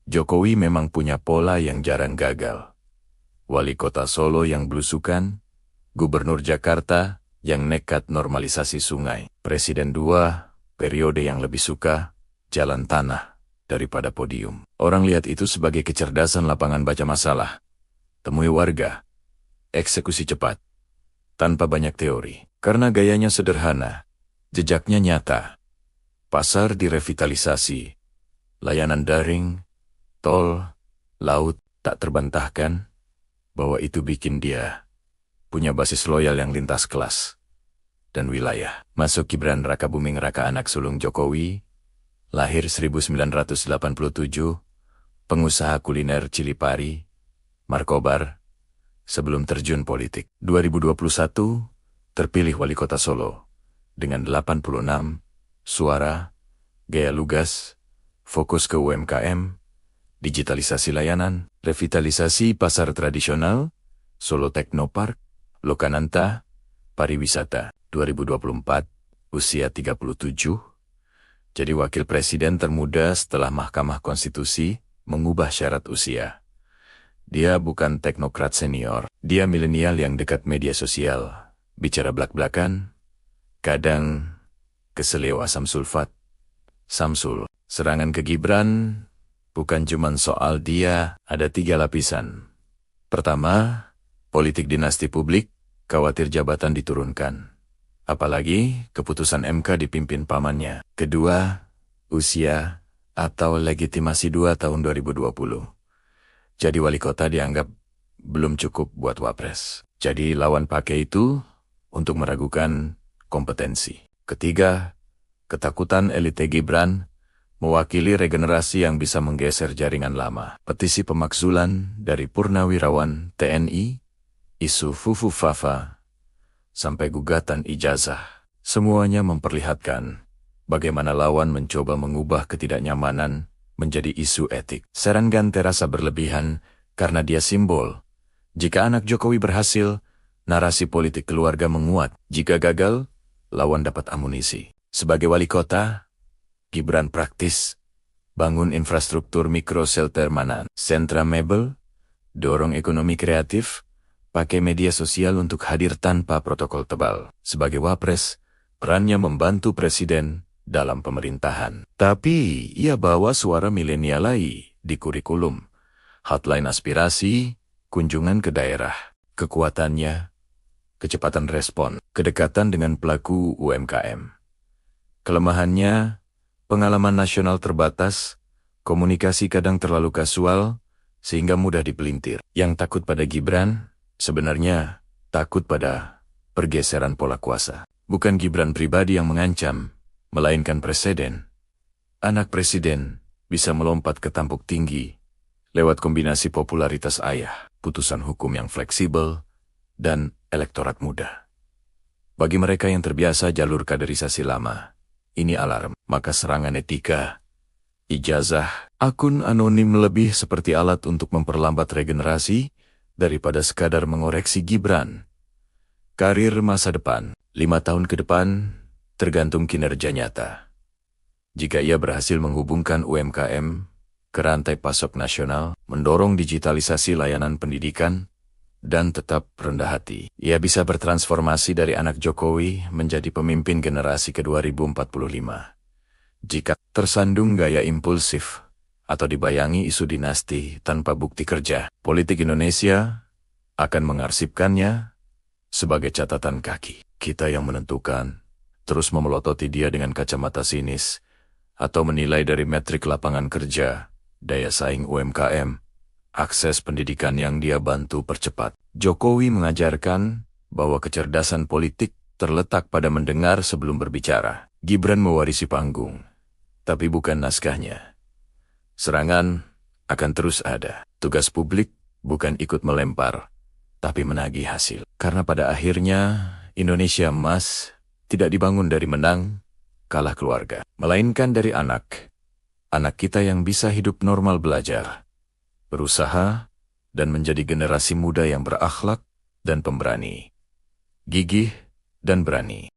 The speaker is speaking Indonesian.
Jokowi memang punya pola yang jarang gagal. Wali kota Solo yang belusukan, Gubernur Jakarta yang nekat normalisasi sungai, Presiden 2 periode yang lebih suka jalan tanah daripada podium. Orang lihat itu sebagai kecerdasan lapangan baca masalah, temui warga, eksekusi cepat, tanpa banyak teori. Karena gayanya sederhana, jejaknya nyata. Pasar direvitalisasi, layanan daring, tol, laut, tak terbantahkan bahwa itu bikin dia punya basis loyal yang lintas kelas dan wilayah. Masuk Gibran Rakabuming Raka, anak sulung Jokowi, lahir 1987, pengusaha kuliner Cilipari, Markobar, sebelum terjun politik. 2021, terpilih wali kota Solo dengan 86 suara, gaya lugas, fokus ke UMKM, digitalisasi layanan, revitalisasi pasar tradisional, Solo Teknopark, Lokananta, pariwisata. 2024, usia 37, jadi wakil presiden termuda setelah Mahkamah Konstitusi mengubah syarat usia. Dia bukan teknokrat senior, dia milenial yang dekat media sosial, bicara blak-blakan, kadang keseleo asam sulfat. Samsul, serangan ke Gibran bukan cuma soal dia, ada 3 lapisan. Pertama, politik dinasti publik, khawatir jabatan diturunkan. Apalagi keputusan MK dipimpin pamannya. Kedua, usia atau legitimasi 2 tahun 2020. Jadi wali kota dianggap belum cukup buat wapres. Jadi lawan pakai itu untuk meragukan kompetensi. Ketiga, ketakutan elite Gibran mewakili regenerasi yang bisa menggeser jaringan lama. Petisi pemakzulan dari purnawirawan TNI, isu Fufu Fafa, sampai gugatan ijazah. Semuanya memperlihatkan bagaimana lawan mencoba mengubah ketidaknyamanan menjadi isu etik. Serangan terasa berlebihan karena dia simbol. Jika anak Jokowi berhasil, narasi politik keluarga menguat. Jika gagal, lawan dapat amunisi. Sebagai wali kota, Gibran praktis, bangun infrastruktur mikro shelter Manan, sentra mebel, dorong ekonomi kreatif, pakai media sosial untuk hadir tanpa protokol tebal. Sebagai wapres, perannya membantu presiden dalam pemerintahan. Tapi ia bawa suara milenial di kurikulum, hotline aspirasi, kunjungan ke daerah, kekuatannya, kecepatan respon, kedekatan dengan pelaku UMKM. Kelemahannya, pengalaman nasional terbatas, komunikasi kadang terlalu kasual, sehingga mudah dipelintir. Yang takut pada Gibran, sebenarnya takut pada pergeseran pola kuasa. Bukan Gibran pribadi yang mengancam, melainkan presiden. Anak presiden bisa melompat ke tampuk tinggi lewat kombinasi popularitas ayah, putusan hukum yang fleksibel, dan elektorat muda. Bagi mereka yang terbiasa jalur kaderisasi lama, ini alarm. Maka serangan etika, ijazah, akun anonim lebih seperti alat untuk memperlambat regenerasi daripada sekadar mengoreksi Gibran. Karir masa depan, 5 tahun ke depan, tergantung kinerja nyata. Jika ia berhasil menghubungkan UMKM ke rantai pasok nasional, mendorong digitalisasi layanan pendidikan, dan tetap rendah hati, ia bisa bertransformasi dari anak Jokowi menjadi pemimpin generasi ke-2045. Jika tersandung gaya impulsif atau dibayangi isu dinasti tanpa bukti kerja, politik Indonesia akan mengarsipkannya sebagai catatan kaki. Kita yang menentukan, terus memelototi dia dengan kacamata sinis, atau menilai dari metrik lapangan kerja, daya saing UMKM, akses pendidikan yang dia bantu percepat. Jokowi mengajarkan bahwa kecerdasan politik terletak pada mendengar sebelum berbicara. Gibran mewarisi panggung, tapi bukan naskahnya. Serangan akan terus ada. Tugas publik bukan ikut melempar, tapi menagih hasil. Karena pada akhirnya, Indonesia emas tidak dibangun dari menang, kalah keluarga, melainkan dari anak. Anak kita yang bisa hidup normal, belajar, berusaha, dan menjadi generasi muda yang berakhlak dan pemberani. Gigih dan berani.